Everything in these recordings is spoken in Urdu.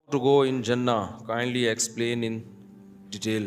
to go in Jannah, kindly explain in detail.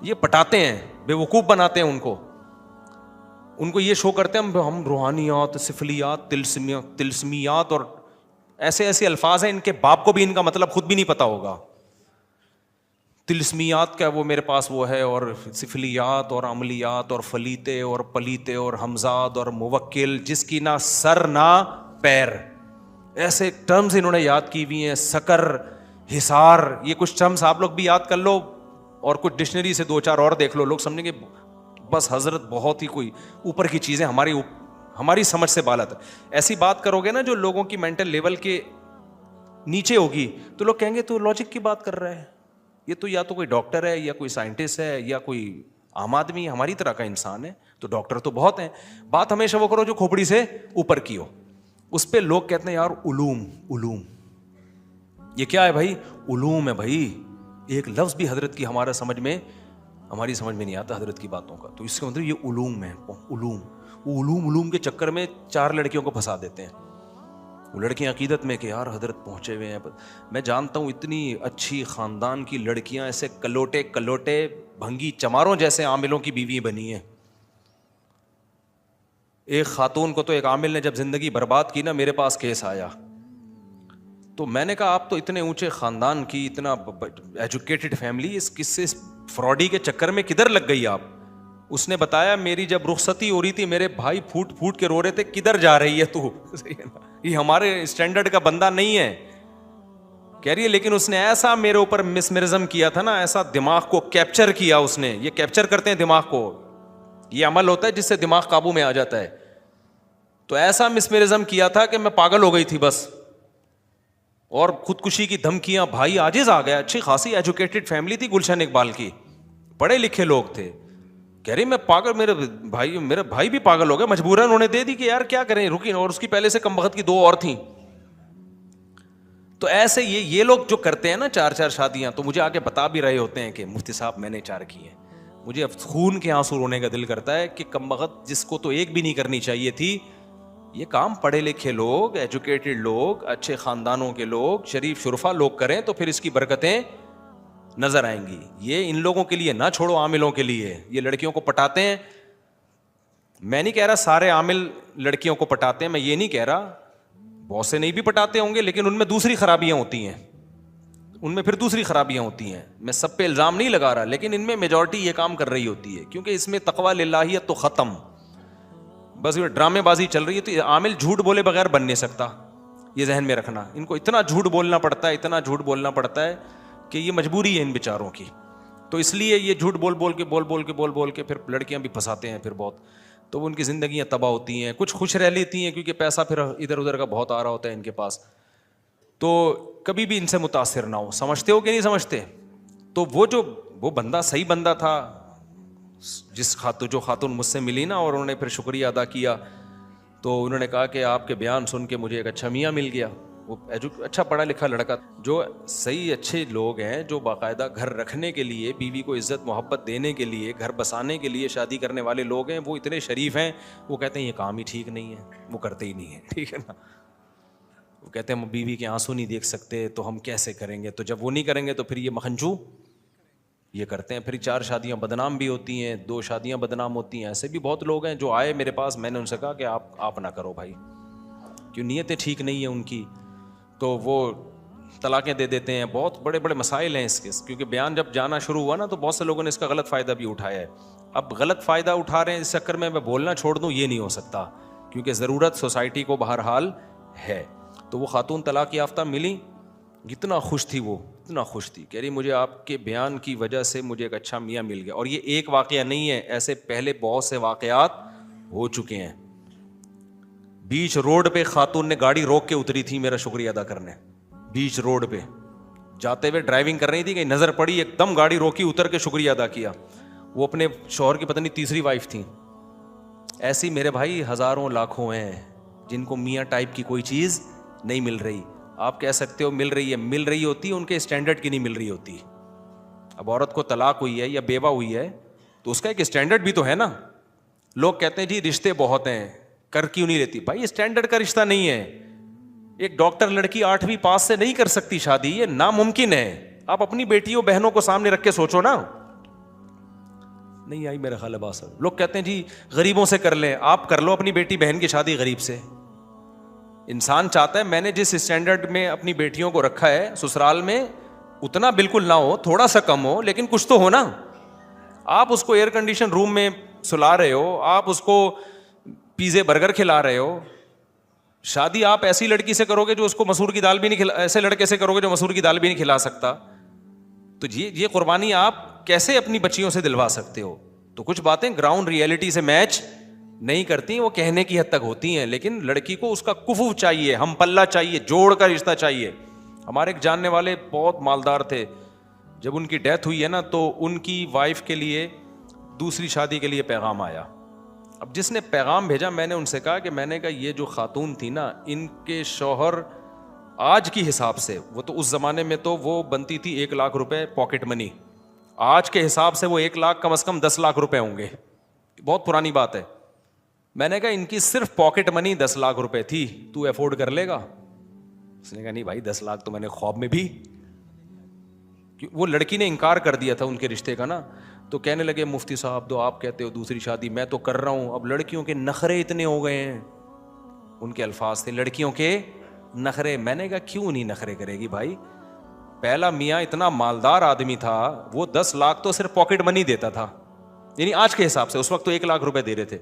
یہ پٹاتے ہیں, بیوقوف بناتے ہیں ان کو یہ شو کرتے ہیں ہم روحانیات, سفلیات, تلسمیات اور ایسے ایسے الفاظ ہیں, ان کے باپ کو بھی ان کا مطلب خود بھی نہیں پتا ہوگا. تلسمیات کا وہ میرے پاس وہ ہے, اور سفلیات اور عملیات اور فلیتے اور پلیتے اور ہمزاد اور موکل, جس کی نہ سر نہ پیر, ایسے ٹرمز انہوں نے یاد کی ہوئی ہیں. سکر, حصار, یہ کچھ ٹرمز آپ لوگ بھی یاد کر لو اور کچھ ڈکشنری سے 2-4 اور دیکھ لو, لوگ سمجھیں گے بس حضرت بہت ہی کوئی اوپر کی چیزیں ہماری سمجھ سے بالا تھا. ایسی بات کرو گے نا جو لوگوں کی مینٹل لیول کے نیچے ہوگی تو لوگ کہیں گے تو لاجک کی بات کر رہا ہے, یہ تو یا تو کوئی ڈاکٹر ہے یا کوئی سائنٹسٹ ہے یا کوئی عام آدمی ہماری طرح کا انسان ہے. تو ڈاکٹر تو بہت ہیں, بات ہمیشہ وہ کرو جو کھوپڑی سے اوپر کی ہو. اس پہ لوگ کہتے ہیں یار علوم, یہ کیا ہے بھائی؟ علوم ہے بھائی. ایک لفظ بھی حضرت کی ہماری سمجھ میں نہیں آتا حضرت کی باتوں کا, تو اس کے اندر یہ علوم ہے. علوم کے چکر میں 4 لڑکیوں کو پھنسا دیتے ہیں. وہ لڑکیاں عقیدت میں کہ یار حضرت پہنچے ہوئے ہیں. میں جانتا ہوں اتنی اچھی خاندان کی لڑکیاں ایسے کلوٹے بھنگی چماروں جیسے عاملوں کی بیوی بنی ہیں. ایک خاتون کو تو ایک عامل نے جب زندگی برباد کی نا, میرے پاس کیس آیا, تو میں نے کہا آپ تو اتنے اونچے خاندان کی, اتنا ایجوکیٹڈ فیملی, اس کس سے فراڈی کے چکر میں کدھر لگ گئی آپ؟ اس نے بتایا میری جب رخصتی ہو رہی تھی میرے بھائی پھوٹ کے رو رہے تھے, کدھر جا رہی ہے تو, یہ ہمارے اسٹینڈرڈ کا بندہ نہیں ہے. کہہ رہی ہے لیکن اس نے ایسا میرے اوپر مسمرزم کیا تھا نا, ایسا دماغ کو کیپچر کیا اس نے. یہ کیپچر کرتے ہیں دماغ کو, یہ عمل ہوتا ہے جس سے دماغ قابو میں آ جاتا ہے. تو ایسا مسمرزم کیا تھا کہ میں پاگل ہو گئی تھی بس, اور خودکشی کی دھمکیاں. بھائی عاجز آ گیا, اچھی خاصی ایجوکیٹڈ فیملی تھی گلشن اقبال کی, پڑھے لکھے لوگ تھے. کہہ رہی میں پاگل, میرے بھائی بھی پاگل ہو گئے, مجبوراً انہوں نے دے دی کہ یار کیا کریں رکی, اور اس کی پہلے سے کم بخت کی 2 اور تھیں. تو ایسے یہ لوگ جو کرتے ہیں نا 4 شادیاں, تو مجھے آگے بتا بھی رہے ہوتے ہیں کہ مفتی صاحب میں نے 4 کی ہیں. مجھے اب خون کے آنسو رونے کا دل کرتا ہے کہ کم بخت جس کو تو ایک بھی نہیں کرنی چاہیے تھی, یہ کام پڑھے لکھے لوگ, ایجوکیٹڈ لوگ, اچھے خاندانوں کے لوگ, شریف شرفا لوگ کریں تو پھر اس کی برکتیں نظر آئیں گی. یہ ان لوگوں کے لیے نہ چھوڑو, عاملوں کے لیے. یہ لڑکیوں کو پٹاتے ہیں, میں نہیں کہہ رہا سارے عامل لڑکیوں کو پٹاتے ہیں, میں یہ نہیں کہہ رہا, بہت سے نہیں بھی پٹاتے ہوں گے, لیکن ان میں دوسری خرابیاں ہوتی ہیں, میں سب پہ الزام نہیں لگا رہا, لیکن ان میں میجورٹی یہ کام کر رہی ہوتی ہے, کیونکہ اس میں تقویٰ للہیت تو ختم, بس یہ ڈرامے بازی چل رہی ہے. تو عامل جھوٹ بولے بغیر بن نہیں سکتا, یہ ذہن میں رکھنا. ان کو اتنا جھوٹ بولنا پڑتا ہے کہ یہ مجبوری ہے ان بیچاروں کی. تو اس لیے یہ جھوٹ بول کے پھر لڑکیاں بھی پھنساتے ہیں پھر بہت, تو ان کی زندگیاں تباہ ہوتی ہیں. کچھ خوش رہ لیتی ہیں کیونکہ پیسہ پھر ادھر ادھر کا بہت آ رہا ہوتا ہے ان کے پاس. تو کبھی بھی ان سے متاثر نہ ہو. سمجھتے ہو کہ نہیں سمجھتے؟ تو وہ بندہ صحیح بندہ تھا, جو خاتون مجھ سے ملی نا, اور انہوں نے پھر شکریہ ادا کیا, تو انہوں نے کہا کہ آپ کے بیان سن کے مجھے ایک اچھا میاں مل گیا. وہ اچھا پڑھا لکھا لڑکا, جو صحیح اچھے لوگ ہیں, جو باقاعدہ گھر رکھنے کے لیے, بیوی کو عزت محبت دینے کے لیے, گھر بسانے کے لیے شادی کرنے والے لوگ ہیں, وہ اتنے شریف ہیں, وہ کہتے ہیں یہ کام ہی ٹھیک نہیں ہے, وہ کرتے ہی نہیں ہیں. ٹھیک ہے نا, وہ کہتے ہیں ہم بیوی کے آنسو نہیں دیکھ سکتے تو ہم کیسے کریں گے. تو جب وہ نہیں کریں گے تو پھر یہ مکھنچو یہ کرتے ہیں. پھر 4 شادیاں بدنام بھی ہوتی ہیں, 2 شادیاں بدنام ہوتی ہیں. ایسے بھی بہت لوگ ہیں جو آئے میرے پاس, میں نے ان سے کہا کہ آپ نہ کرو بھائی, کیوں نیتیں ٹھیک نہیں ہیں ان کی, تو وہ طلاقیں دے دیتے ہیں. بہت بڑے بڑے مسائل ہیں اس کے, کیونکہ بیان جب جانا شروع ہوا نا تو بہت سے لوگوں نے اس کا غلط فائدہ بھی اٹھایا ہے. اب غلط فائدہ اٹھا رہے ہیں, اس چکر میں بولنا چھوڑ دوں یہ نہیں ہو سکتا, کیونکہ ضرورت سوسائٹی کو بہرحال ہے. تو وہ خاتون طلاق یافتہ ملی, اتنا خوش تھی, کہہ رہی مجھے آپ کے بیان کی وجہ سے مجھے ایک اچھا میاں مل گیا. اور یہ ایک واقعہ نہیں ہے, ایسے پہلے بہت سے واقعات ہو چکے ہیں. بیچ روڈ پہ خاتون نے گاڑی روک کے اتری تھی میرا شکریہ ادا کرنے, بیچ روڈ پہ جاتے ہوئے ڈرائیونگ کر رہی تھی, کہ نظر پڑی, ایک دم گاڑی روکی, اتر کے شکریہ ادا کیا. وہ اپنے شوہر کی پتہ نہیں تیسری وائف تھی. ایسی میرے بھائی ہزاروں لاکھوں ہیں جن کو میاں ٹائپ کی کوئی چیز نہیں مل رہی. آپ کہہ سکتے ہو مل رہی ہوتی, ان کے اسٹینڈرڈ کی نہیں مل رہی ہوتی. اب عورت کو طلاق ہوئی ہے یا بیوہ ہوئی ہے تو اس کا ایک اسٹینڈرڈ بھی تو ہے نا. لوگ کہتے ہیں جی رشتے بہت ہیں, کر کیوں نہیں لیتی؟ بھائی اسٹینڈرڈ کا رشتہ نہیں ہے. ایک ڈاکٹر لڑکی 8ویں پاس سے نہیں کر سکتی شادی, یہ ناممکن ہے. آپ اپنی بیٹیوں بہنوں کو سامنے رکھ کے سوچو نا, نہیں آئی میرا خیال ہے بات. لوگ کہتے ہیں جی غریبوں سے کر لیں. آپ کر لو اپنی بیٹی بہن کی شادی غریب سے. انسان چاہتا ہے میں نے جس اسٹینڈرڈ میں اپنی بیٹیوں کو رکھا ہے سسرال میں اتنا بالکل نہ ہو, تھوڑا سا کم ہو, لیکن کچھ تو ہو نا. آپ اس کو ایئر کنڈیشن روم میں سلا رہے ہو, آپ اس کو پیزے برگر کھلا رہے ہو. شادی آپ ایسی لڑکی سے کرو گے جو اس کو مسور کی دال بھی نہیں کھلا, ایسے لڑکے سے کرو گے جو مسور کی دال بھی نہیں کھلا سکتا. تو یہ قربانی آپ کیسے اپنی بچیوں سے دلوا سکتے ہو؟ تو کچھ باتیں گراؤنڈ ریئلٹی سے میچ نہیں کرتی, وہ کہنے کی حد تک ہوتی ہیں. لیکن لڑکی کو اس کا کفو چاہیے, ہم پلہ چاہیے, جوڑ کا رشتہ چاہیے. ہمارے ایک جاننے والے بہت مالدار تھے, جب ان کی ڈیتھ ہوئی ہے نا تو ان کی وائف کے لیے دوسری شادی کے لیے پیغام آیا. اب جس نے پیغام بھیجا میں نے ان سے کہا کہ میں نے کہا یہ جو خاتون تھی نا, ان کے شوہر آج کی حساب سے, وہ تو اس زمانے میں تو وہ بنتی تھی 1 لاکھ روپے پاکٹ منی, آج کے حساب سے وہ 1 لاکھ کم از کم 10 لاکھ روپے ہوں گے. بہت پرانی بات ہے. میں نے کہا ان کی صرف پاکٹ منی 10 لاکھ روپے تھی, تو افورڈ کر لے گا؟ اس نے کہا نہیں بھائی 10 لاکھ تو میں نے خواب میں بھی. وہ لڑکی نے انکار کر دیا تھا ان کے رشتے کا نا, تو کہنے لگے مفتی صاحب تو آپ کہتے ہو دوسری شادی, میں تو کر رہا ہوں. اب لڑکیوں کے نخرے اتنے ہو گئے ہیں, ان کے الفاظ تھے لڑکیوں کے نخرے. میں نے کہا کیوں نہیں نخرے کرے گی بھائی؟ پہلا میاں اتنا مالدار آدمی تھا, وہ 10 لاکھ تو صرف پاکٹ منی دیتا تھا, یعنی آج کے حساب سے. اس وقت تو 1 لاکھ روپے دے رہے تھے.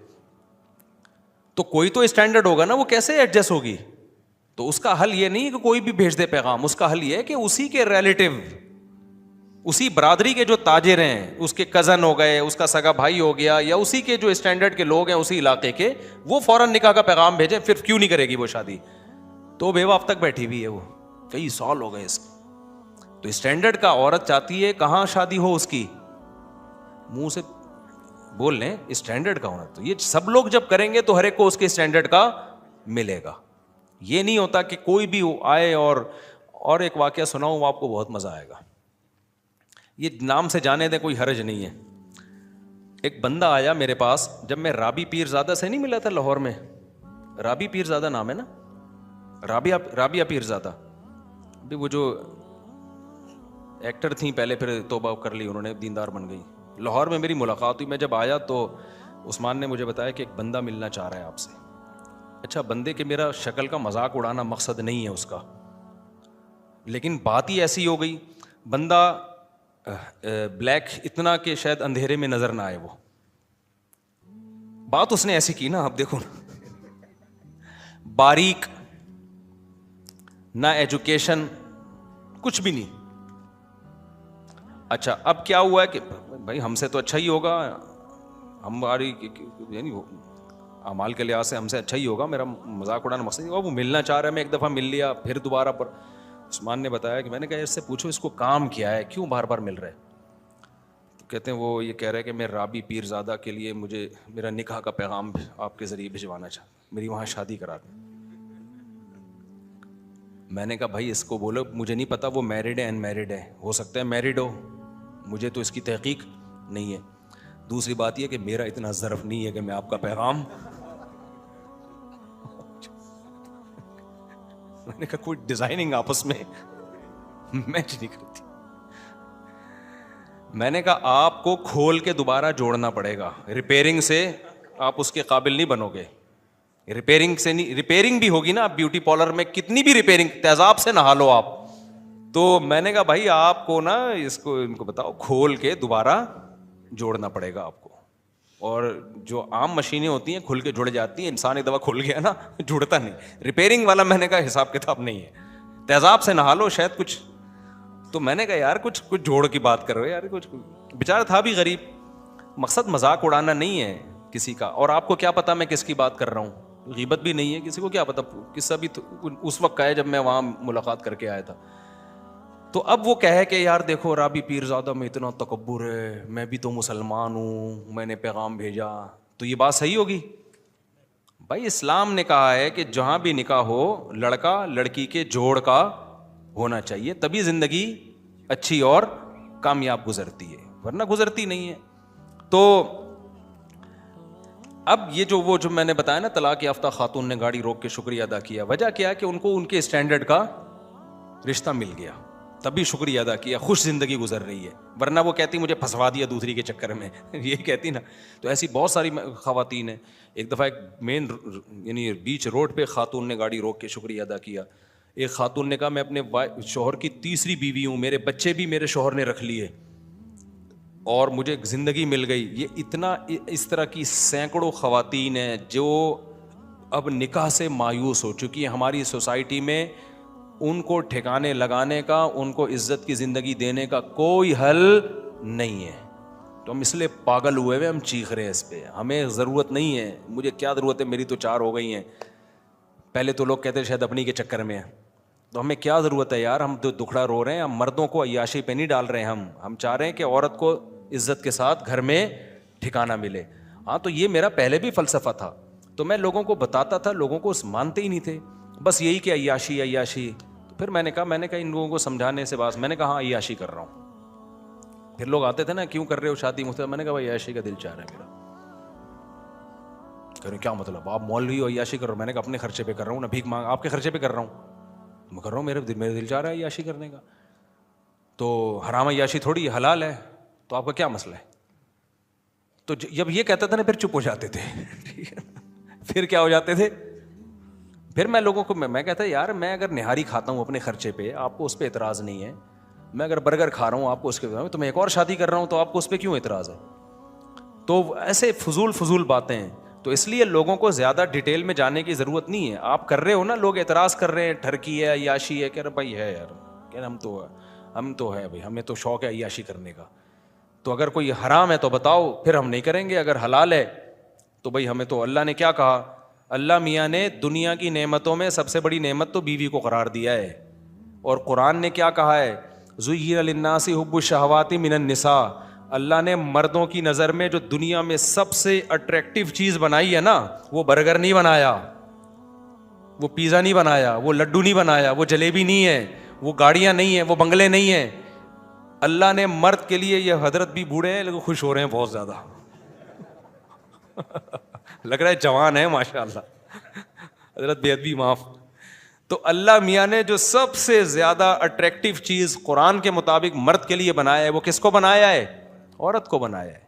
تو کوئی تو اسٹینڈرڈ ہوگا نا, وہ کیسے ایڈجسٹ ہوگی؟ تو اس کا حل یہ نہیں کہ کوئی بھی بھیج دے پیغام, اس کا حل یہ ہے کہ اسی کے ریلیٹو, اسی برادری کے جو تاجر ہیں, اس کے کزن ہو گئے, اس کا سگا بھائی ہو گیا, یا اسی کے جو اسٹینڈرڈ کے لوگ ہیں اسی علاقے کے, وہ فوراً نکاح کا پیغام بھیجیں. پھر کیوں نہیں کرے گی وہ شادی؟ تو بیوہ اب تک بیٹھی ہوئی ہے, وہ کئی سال ہو گئے اس کے. تو اسٹینڈرڈ کا عورت چاہتی ہے کہاں شادی ہو اس کی, منہ سے بول لیں اسٹینڈرڈ کا ہونا. تو یہ سب لوگ جب کریں گے تو ہر ایک کو اس کے اسٹینڈرڈ کا ملے گا. یہ نہیں ہوتا کہ کوئی بھی آئے. اور ایک واقعہ سناؤں, وہ آپ کو بہت مزہ آئے گا. یہ نام سے جانے دیں, کوئی حرج نہیں ہے. ایک بندہ آیا میرے پاس, جب میں رابی پیر زادہ سے نہیں ملا تھا لاہور میں. رابی پیر زادہ نام ہے نا, رابعہ پیر زادہ. وہ جو ایکٹر تھیں پہلے, پھر توبہ کر لی انہوں نے, دیندار بن گئی. لاہور میں میری ملاقات ہوئی. میں جب آیا تو عثمان نے مجھے بتایا کہ ایک بندہ ملنا چاہ رہا ہے آپ سے. اچھا, بندے کے میرا شکل کا مذاق اڑانا مقصد نہیں ہے اس کا, لیکن بات ہی ایسی ہو گئی. بندہ بلیک اتنا کہ شاید اندھیرے میں نظر نہ آئے. وہ بات اس نے ایسی کی نا, اب دیکھو نا, باریک, نہ ایجوکیشن, کچھ بھی نہیں. اچھا اب کیا ہوا ہے کہ بھائی ہم سے تو اچھا ہی ہوگا, ہماری یعنی اعمال کے لحاظ سے ہم سے اچھا ہی ہوگا, میرا مذاق اڑانا مقصد نہیں. وہ ملنا چاہ رہا ہے, میں ایک دفعہ مل لیا, پھر دوبارہ. پر عثمان نے بتایا کہ میں نے کہا اس سے پوچھو اس کو کام کیا ہے, کیوں بار بار مل رہا ہے؟ تو کہتے ہیں وہ یہ کہہ رہے کہ میں رابی پیر زادہ کے لیے مجھے میرا نکاح کا پیغام آپ کے ذریعے بھجوانا چاہتا, میری وہاں شادی کرا دیں. میں نے کہا بھائی اس کو بولو مجھے نہیں پتا وہ میرڈ ہے ان میرڈ ہے, ہو سکتا ہے میرڈ ہو, مجھے تو اس کی تحقیق نہیں ہے. دوسری بات یہ کہ میرا اتنا ظرف نہیں ہے کہ میں آپ کا پیغام. میں نے کہا کوئی ڈیزائننگ آپس میں میچ نہیں کرتی. میں نے کہا آپ کو کھول کے دوبارہ جوڑنا پڑے گا, ریپیئرنگ سے آپ اس کے قابل نہیں بنو گے. ریپیئرنگ سے نہیں, ریپیئرنگ بھی ہوگی نا, آپ بیوٹی پارلر میں کتنی بھی ریپیئرنگ, تیزاب سے نہا لو آپ. تو میں نے کہا بھائی آپ کو نا اس کو ان کو بتاؤ کھول کے دوبارہ جوڑنا پڑے گا آپ کو. اور جو عام مشینیں ہوتی ہیں کھل کے جڑ جاتی ہیں, انسان ایک دفعہ کھل گیا نا جڑتا نہیں. ریپیئرنگ والا میں نے کہا حساب کتاب نہیں ہے, تیزاب سے نہا لو شاید کچھ. تو میں نے کہا یار کچھ جوڑ کی بات کرو یار, کچھ. بیچارہ تھا بھی غریب. مقصد مذاق اڑانا نہیں ہے کسی کا. اور آپ کو کیا پتا میں کس کی بات کر رہا ہوں, غیبت بھی نہیں ہے, کسی کو کیا پتا. قصہ بھی اس وقت کا ہے جب میں وہاں ملاقات کر کے آیا تھا. تو اب وہ کہے کہ یار دیکھو رابی پیر زادہ میں اتنا تکبر ہے, میں بھی تو مسلمان ہوں, میں نے پیغام بھیجا, تو یہ بات صحیح ہوگی؟ بھائی اسلام نے کہا ہے کہ جہاں بھی نکاح ہو لڑکا لڑکی کے جوڑ کا ہونا چاہیے, تبھی زندگی اچھی اور کامیاب گزرتی ہے, ورنہ گزرتی نہیں ہے. تو اب یہ جو میں نے بتایا نا طلاق یافتہ خاتون نے گاڑی روک کے شکریہ ادا کیا, وجہ کیا ہے کہ ان کو ان کے اسٹینڈرڈ کا رشتہ مل گیا. تب بھی شکریہ ادا کیا, خوش زندگی گزر رہی ہے, ورنہ وہ کہتی مجھے پھنسوا دیا دوسری کے چکر میں, یہ کہتی نا. تو ایسی بہت ساری خواتین ہیں. ایک دفعہ ایک مین یعنی بیچ روڈ پہ خاتون نے گاڑی روک کے شکریہ ادا کیا. ایک خاتون نے کہا میں اپنے شوہر کی تیسری بیوی ہوں, میرے بچے بھی میرے شوہر نے رکھ لیے اور مجھے زندگی مل گئی. یہ اتنا اس طرح کی سینکڑوں خواتین ہیں جو اب نکاح سے مایوس ہو چکی ہیں ہماری سوسائٹی میں. ان کو ٹھکانے لگانے کا, ان کو عزت کی زندگی دینے کا کوئی حل نہیں ہے. تو ہم اس لیے پاگل ہوئے ہوئے ہم چیخ رہے ہیں اس پہ. ہمیں ضرورت نہیں ہے, مجھے کیا ضرورت ہے, میری تو 4 ہو گئی ہیں. پہلے تو لوگ کہتے شاید اپنی کے چکر میں ہیں, تو ہمیں کیا ضرورت ہے یار, ہم تو دکھڑا رو رہے ہیں. ہم مردوں کو عیاشی پہ نہیں ڈال رہے ہیں, ہم چاہ رہے ہیں کہ عورت کو عزت کے ساتھ گھر میں ٹھکانہ ملے. ہاں تو یہ میرا پہلے بھی فلسفہ تھا, تو میں لوگوں کو بتاتا تھا, لوگوں کو مانتے ہی نہیں تھے, بس یہی کہ عیاشی عیاشی. پھر میں نے کہا ان لوگوں کو سمجھانے سے بات, میں نے کہا ہاں عیاشی کر رہا ہوں. پھر لوگ آتے تھے نا, کیوں کر رہے ہو شادی مجھ سے, میں نے کہا بھائی عیاشی کا دل چاہ رہا ہے میرا. کہہ رہے کیا مطلب, آپ مولوی ہو عیاشی کر رہے ہو. میں نے کہا اپنے خرچے پہ کر رہا ہوں, نہ بھیک مانگ, آپ کے خرچے پہ کر رہا ہوں, میں کر رہا ہوں, میرے دل چاہ رہا ہے عیاشی کرنے کا. تو حرام عیاشی تھوڑی حلال ہے, تو آپ کا کیا مسئلہ ہے. تو جب یہ کہتا تھا نا, پھر چپ ہو جاتے تھے. پھر کیا ہو جاتے تھے, پھر میں لوگوں کو میں کہتا یار میں اگر نہاری کھاتا ہوں اپنے خرچے پہ, آپ کو اس پہ اعتراض نہیں ہے. میں اگر برگر کھا رہا ہوں آپ کو اس کے, تو میں ایک اور شادی کر رہا ہوں تو آپ کو اس پہ کیوں اعتراض ہے. تو ایسے فضول باتیں ہیں. تو اس لیے لوگوں کو زیادہ ڈیٹیل میں جانے کی ضرورت نہیں ہے. آپ کر رہے ہو نا, لوگ اعتراض کر رہے ہیں, ٹھرکی ہے, عیاشی ہے, کہہ رہے بھائی ہے یار, کہہ رہے ہم تو ہے بھائی, ہمیں تو شوق ہے عیاشی کرنے کا. تو اگر کوئی حرام ہے تو بتاؤ, پھر ہم نہیں کریں گے. اگر حلال ہے تو بھائی ہمیں تو اللہ نے کیا کہا, اللہ میاں نے دنیا کی نعمتوں میں سب سے بڑی نعمت تو بیوی کو قرار دیا ہے. اور قرآن نے کیا کہا ہے, زُيِّنَ لِلنَّاسِ حُبُّ الشَّهَوَاتِ مِنَ النِّسَاءِ. اللہ نے مردوں کی نظر میں جو دنیا میں سب سے اٹریکٹیو چیز بنائی ہے نا, وہ برگر نہیں بنایا, وہ پیزا نہیں بنایا, وہ لڈو نہیں بنایا, وہ جلیبی نہیں ہے, وہ گاڑیاں نہیں ہیں, وہ بنگلے نہیں ہیں. اللہ نے مرد کے لیے, یہ حضرت بھی بوڑھے ہیں لیکن خوش ہو رہے ہیں بہت زیادہ. لگ رہا ہے جوان ہے ماشاء اللہ, حضرت بے ادبی معاف. تو اللہ میاں نے جو سب سے زیادہ اٹریکٹیو چیز قرآن کے مطابق مرد کے لیے بنایا ہے, وہ کس کو بنایا ہے, عورت کو بنایا ہے.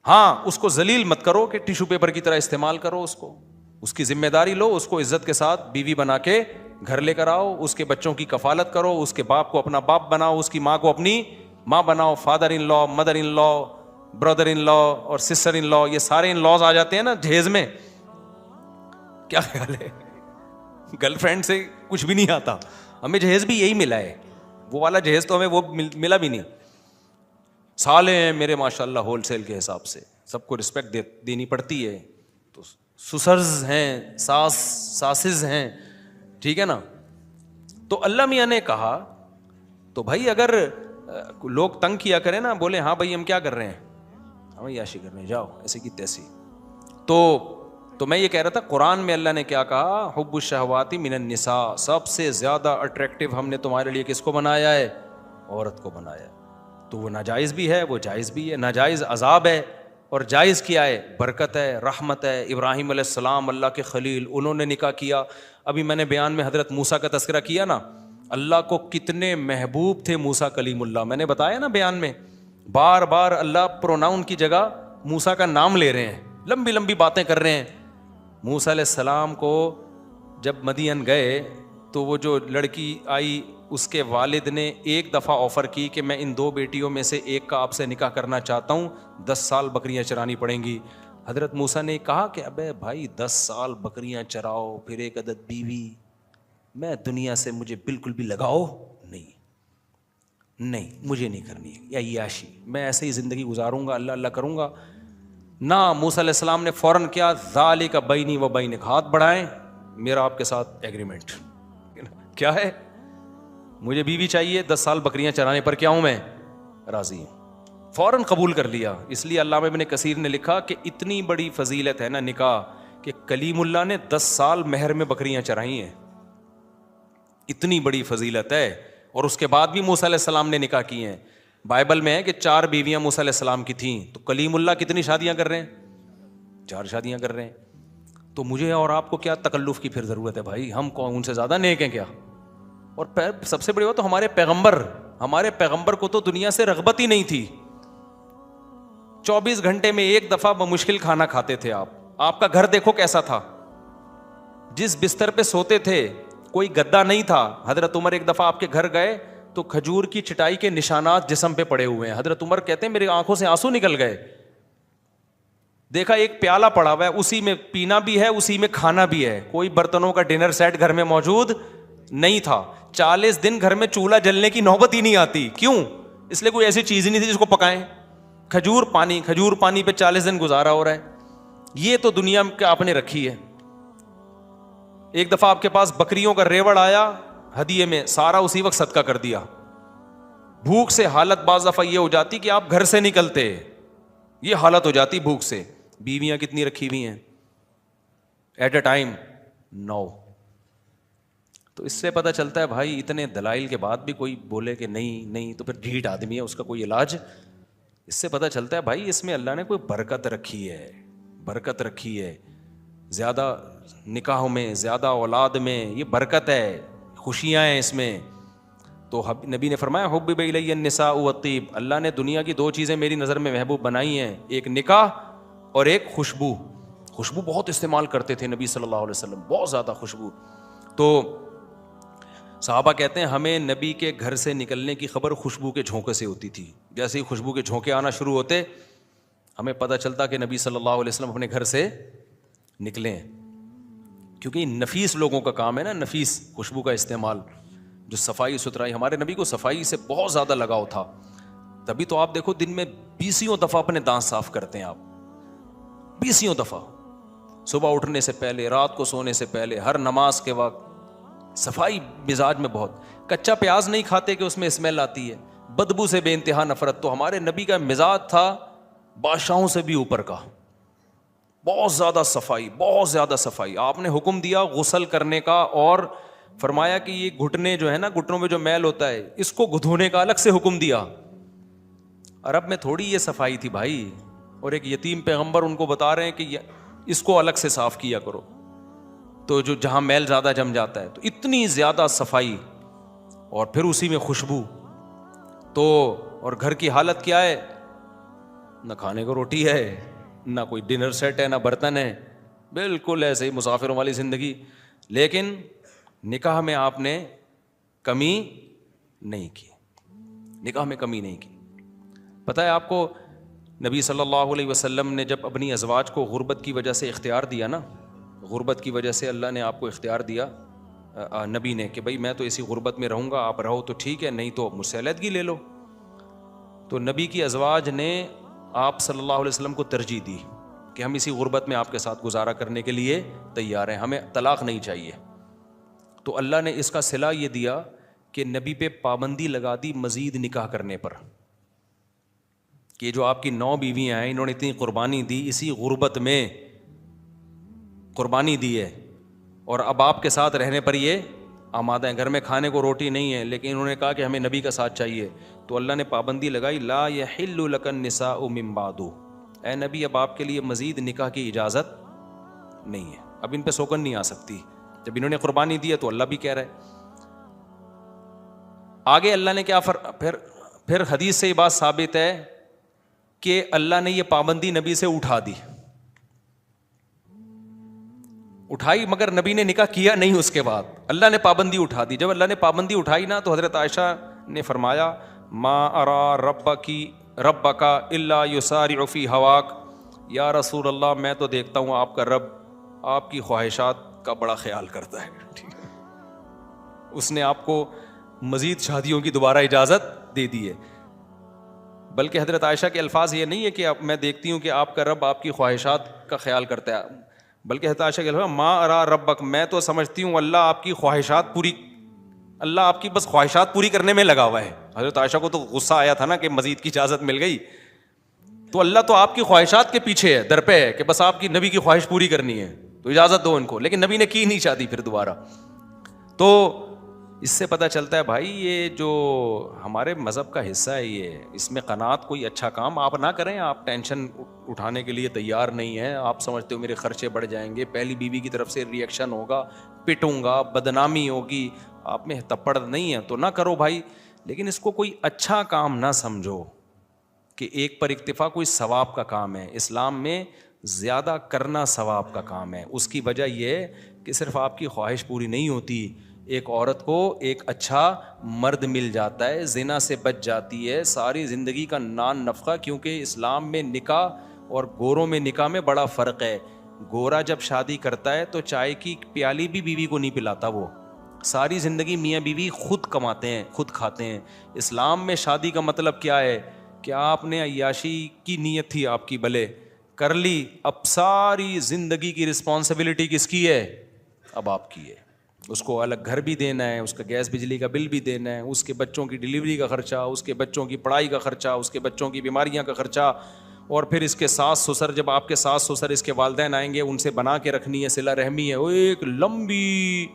ہاں اس کو ذلیل مت کرو کہ ٹیشو پیپر کی طرح استعمال کرو, اس کی ذمہ داری لو, اس کو عزت کے ساتھ بیوی بنا کے گھر لے کر آؤ, اس کے بچوں کی کفالت کرو, اس کے باپ کو اپنا باپ بناؤ, اس کی ماں کو اپنی ماں بناؤ. فادر ان لا, مدر ان لا, برادر ان لا اور سسٹر ان لا, یہ سارے ان لاز آ جاتے ہیں نا جہیز میں. کیا خیال ہے, گرل فرینڈ سے کچھ بھی نہیں آتا. ہمیں جہیز بھی یہی ملا ہے, وہ والا جہیز تو ہمیں وہ ملا بھی نہیں. سالے ہیں میرے ماشاء اللہ ہول سیل کے حساب سے, سب کو رسپیکٹ دینی پڑتی ہے. تو سسرز ہیں, ساسز ہیں, ٹھیک ہے نا. تو اللہ میاں نے کہا, تو بھائی اگر لوگ تنگ کیا کریں نا, بولے ہاں بھائی ہم کیا کر رہے ہیں, ہم عیاشی کر رہے ہیں, جاؤ ایسے کی تیسی. تو میں یہ کہہ رہا تھا, قرآن میں اللہ نے کیا کہا, حب الشہوات من النساء, سب سے زیادہ اٹریکٹیو ہم نے تمہارے لیے کس کو بنایا ہے, عورت کو بنایا. تو وہ ناجائز بھی ہے, وہ جائز بھی ہے. ناجائز عذاب ہے اور جائز کیا ہے, برکت ہے, رحمت ہے. ابراہیم علیہ السلام اللہ کے خلیل, انہوں نے نکاح کیا. ابھی میں نے بیان میں حضرت موسیٰ کا تذکرہ کیا نا, اللہ کو کتنے محبوب تھے موسیٰ کلیم اللہ. میں نے بتایا نا بیان میں, بار بار اللہ پروناؤن کی جگہ موسیٰ کا نام لے رہے ہیں, لمبی لمبی باتیں کر رہے ہیں. موسیٰ علیہ السلام کو جب مدین گئے تو وہ جو لڑکی آئی, اس کے والد نے ایک دفعہ آفر کی کہ میں ان 2 بیٹیوں میں سے ایک کا آپ سے نکاح کرنا چاہتا ہوں, 10 سال بکریاں چرانی پڑیں گی. حضرت موسیٰ نے کہا کہ ابے بھائی 10 سال بکریاں چراؤ پھر ایک عدد بیوی, میں دنیا سے مجھے بالکل بھی لگاؤ نہیں, مجھے نہیں کرنی ہے, یا عیاشی, میں ایسے ہی زندگی گزاروں گا, اللہ اللہ کروں گا نہ. موسیٰ علیہ السلام نے فوراً کیا, ذالک بینی و بینک, ہاتھ بڑھائیں, میرا آپ کے ساتھ ایگریمنٹ کیا ہے, مجھے بیوی چاہیے, 10 سال بکریاں چرانے پر کیا ہوں میں راضی ہوں. فوراً قبول کر لیا. اس لیے علامہ ابن کثیر نے لکھا کہ اتنی بڑی فضیلت ہے نا نکاح, کہ کلیم اللہ نے 10 سال مہر میں بکریاں چرائی ہیں, اتنی بڑی فضیلت ہے. اور اس کے بعد بھی موسیٰ علیہ السلام نے نکاح کی ہیں. بائبل میں ہے کہ 4 بیویاں موسیٰ علیہ السلام کی تھیں, تو کلیم اللہ کتنی شادیاں کر رہے ہیں, 4 شادیاں کر رہے ہیں. تو مجھے اور آپ کو کیا تکلف کی پھر ضرورت ہے بھائی, ہم کون ان سے زیادہ نیک ہیں کیا, اور سب سے بڑی بات تو ہمارے پیغمبر کو تو دنیا سے رغبت ہی نہیں تھی. 24 گھنٹے میں ایک دفعہ بمشکل کھانا کھاتے تھے آپ کا گھر دیکھو کیسا تھا. جس بستر پہ سوتے تھے کوئی گدا نہیں تھا. حضرت عمر ایک دفعہ آپ کے گھر گئے تو کھجور کی چٹائی کے نشانات جسم پہ پڑے ہوئے ہیں. حضرت عمر کہتے ہیں میری آنکھوں سے آنسو نکل گئے. دیکھا ایک پیالہ پڑا ہوا ہے, اسی میں پینا بھی ہے, اسی میں کھانا بھی ہے. کوئی برتنوں کا ڈنر سیٹ گھر میں موجود نہیں تھا. 40 دن گھر میں چولہا جلنے کی نوبت ہی نہیں آتی. کیوں؟ اس لیے کوئی ایسی چیز نہیں تھی جس کو پکائیں. کھجور پانی پہ 40 دن گزارا ہو رہا ہے. یہ تو دنیا میں آپ نے رکھی ہے. ایک دفعہ آپ کے پاس بکریوں کا ریوڑ آیا ہدیے میں, سارا اسی وقت صدقہ کر دیا. بھوک سے حالت بعض دفعہ یہ ہو جاتی کہ آپ گھر سے نکلتے, یہ حالت ہو جاتی بھوک سے. بیویاں کتنی رکھی ہوئی ہیں ایٹ اے ٹائم 9. تو اس سے پتہ چلتا ہے بھائی اتنے دلائل کے بعد بھی کوئی بولے کہ نہیں تو پھر ڈھیٹ آدمی ہے, اس کا کوئی علاج. اس سے پتہ چلتا ہے بھائی اس میں اللہ نے کوئی برکت رکھی ہے. زیادہ نکاحوں میں, زیادہ اولاد میں یہ برکت ہے, خوشیاں ہیں اس میں. تو نبی نے فرمایا حبب الی النساء والطیب, اللہ نے دنیا کی 2 چیزیں میری نظر میں محبوب بنائی ہیں, ایک نکاح اور ایک خوشبو. خوشبو بہت استعمال کرتے تھے نبی صلی اللہ علیہ وسلم, بہت زیادہ خوشبو. تو صحابہ کہتے ہیں ہمیں نبی کے گھر سے نکلنے کی خبر خوشبو کے جھونکے سے ہوتی تھی. جیسے ہی خوشبو کے جھونکے آنا شروع ہوتے ہمیں پتہ چلتا کہ نبی صلی اللہ علیہ وسلم اپنے گھر سے نکلے ہیں. کیونکہ نفیس لوگوں کا کام ہے نا, نفیس خوشبو کا استعمال, جو صفائی ستھرائی. ہمارے نبی کو صفائی سے بہت زیادہ لگاؤ تھا. تبھی تو آپ دیکھو دن میں 20 دفعہ اپنے دانت صاف کرتے ہیں آپ, 20 دفعہ, صبح اٹھنے سے پہلے, رات کو سونے سے پہلے, ہر نماز کے وقت. صفائی مزاج میں بہت. کچا پیاز نہیں کھاتے کہ اس میں اسمیل آتی ہے, بدبو سے بے انتہا نفرت. تو ہمارے نبی کا مزاج تھا بادشاہوں سے بھی اوپر کا, بہت زیادہ صفائی. آپ نے حکم دیا غسل کرنے کا, اور فرمایا کہ یہ گھٹنے جو ہے نا, گھٹنوں میں جو میل ہوتا ہے اس کو دھونے کا الگ سے حکم دیا. عرب میں تھوڑی یہ صفائی تھی بھائی. اور ایک یتیم پیغمبر ان کو بتا رہے ہیں کہ اس کو الگ سے صاف کیا کرو, تو جو جہاں میل زیادہ جم جاتا ہے. تو اتنی زیادہ صفائی, اور پھر اسی میں خوشبو. تو اور گھر کی حالت کیا ہے, نہ کھانے کو روٹی ہے, نہ کوئی ڈنر سیٹ ہے, نہ برتن ہے, بالکل ایسے ہی مسافروں والی زندگی. لیکن نکاح میں آپ نے کمی نہیں کی. پتہ ہے آپ کو نبی صلی اللہ علیہ وسلم نے جب اپنی ازواج کو غربت کی وجہ سے اختیار دیا نا, غربت کی وجہ سے اللہ نے آپ کو اختیار دیا نبی نے کہ بھائی میں تو اسی غربت میں رہوں گا, آپ رہو تو ٹھیک ہے, نہیں تو مجھ سے علیحدگی لے لو. تو نبی کی ازواج نے آپ صلی اللہ علیہ وسلم کو ترجیح دی کہ ہم اسی غربت میں آپ کے ساتھ گزارا کرنے کے لیے تیار ہیں, ہمیں طلاق نہیں چاہیے. تو اللہ نے اس کا صلہ یہ دیا کہ نبی پہ پابندی لگا دی مزید نکاح کرنے پر, کہ جو آپ کی 9 بیویاں ہیں انہوں نے اتنی قربانی دی, اسی غربت میں قربانی دی ہے, اور اب آپ کے ساتھ رہنے پر یہ آمادہ ہیں. گھر میں کھانے کو روٹی نہیں ہے, لیکن انہوں نے کہا کہ ہمیں نبی کا ساتھ چاہیے. تو اللہ نے پابندی لگائی لا یحل لک النساء من بعد, اے نبی اب آپ کے لیے مزید نکاح کی اجازت نہیں ہے, اب ان پہ سوگن نہیں آ سکتی. جب انہوں نے قربانی دی ہے تو اللہ بھی کہہ رہا ہے. آگے اللہ نے کیا پھر حدیث سے یہ بات ثابت ہے کہ اللہ نے یہ پابندی نبی سے اٹھا دی, اٹھائی, مگر نبی نے نکاح کیا نہیں. اس کے بعد اللہ نے پابندی اٹھا دی. جب اللہ نے پابندی اٹھائی نا, تو حضرت عائشہ نے فرمایا ما ارا ربک الا یسارع فی ہواک, یا رسول اللہ میں تو دیکھتا ہوں آپ کا رب آپ کی خواہشات کا بڑا خیال کرتا ہے. اس نے آپ کو مزید شادیوں کی دوبارہ اجازت دے دی ہے. بلکہ حضرت عائشہ کے الفاظ یہ نہیں ہے کہ میں دیکھتی ہوں کہ آپ کا رب آپ کی خواہشات کا خیال کرتا ہے, بلکہ حضرت عائشہ کے الفاظ ما ارا ربک, میں تو سمجھتی ہوں اللہ آپ کی خواہشات پوری, اللہ آپ کی بس خواہشات پوری کرنے میں لگا ہوا ہے. حضرت عائشہ کو تو غصہ آیا تھا نا کہ مزید کی اجازت مل گئی, تو اللہ تو آپ کی خواہشات کے پیچھے ہے, در پہ ہے کہ بس آپ کی نبی کی خواہش پوری کرنی ہے تو اجازت دو ان کو. لیکن نبی نے کی نہیں شادی پھر دوبارہ. تو اس سے پتہ چلتا ہے بھائی یہ جو ہمارے مذہب کا حصہ ہے یہ, اس میں قناعت کوئی اچھا کام آپ نہ کریں. آپ ٹینشن اٹھانے کے لیے تیار نہیں ہیں, آپ سمجھتے ہو میرے خرچے بڑھ جائیں گے, پہلی بیوی کی طرف سے ریئیکشن ہوگا, پٹوں گا, بدنامی ہوگی, آپ میں تپڑ نہیں ہے تو نہ کرو بھائی، لیکن اس کو کوئی اچھا کام نہ سمجھو کہ ایک پر اکتفا کوئی ثواب کا کام ہے. اسلام میں زیادہ کرنا ثواب کا کام ہے. اس کی وجہ یہ ہے کہ صرف آپ کی خواہش پوری نہیں ہوتی، ایک عورت کو ایک اچھا مرد مل جاتا ہے، زنا سے بچ جاتی ہے، ساری زندگی کا نان نفقہ. کیونکہ اسلام میں نکاح اور گوروں میں نکاح میں بڑا فرق ہے. گورا جب شادی کرتا ہے تو چائے کی پیالی بھی بیوی کو نہیں پلاتا، وہ ساری زندگی میاں بیوی خود کماتے ہیں خود کھاتے ہیں. اسلام میں شادی کا مطلب کیا ہے کہ آپ نے عیاشی کی نیت تھی آپ کی، بھلے کر لی، اب ساری زندگی کی رسپانسبلٹی کس کی ہے؟ اب آپ کی ہے. اس کو الگ گھر بھی دینا ہے، اس کا گیس بجلی کا بل بھی دینا ہے، اس کے بچوں کی ڈلیوری کا خرچہ، اس کے بچوں کی پڑھائی کا خرچہ، اس کے بچوں کی بیماریاں کا خرچہ، اور پھر اس کے ساس سسر، جب آپ کے ساس سسر اس کے والدین آئیں گے ان سے بنا کے رکھنی ہے، صلہ رحمی ہے، وہ ایک لمبی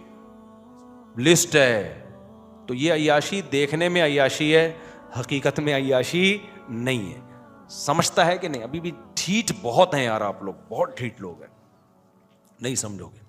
لسٹ ہے. تو یہ عیاشی دیکھنے میں عیاشی ہے، حقیقت میں عیاشی نہیں ہے. سمجھتا ہے کہ نہیں؟ ابھی بھی ٹھیٹ بہت ہیں یار، آپ لوگ بہت ٹھیٹ لوگ ہیں، نہیں سمجھو گے.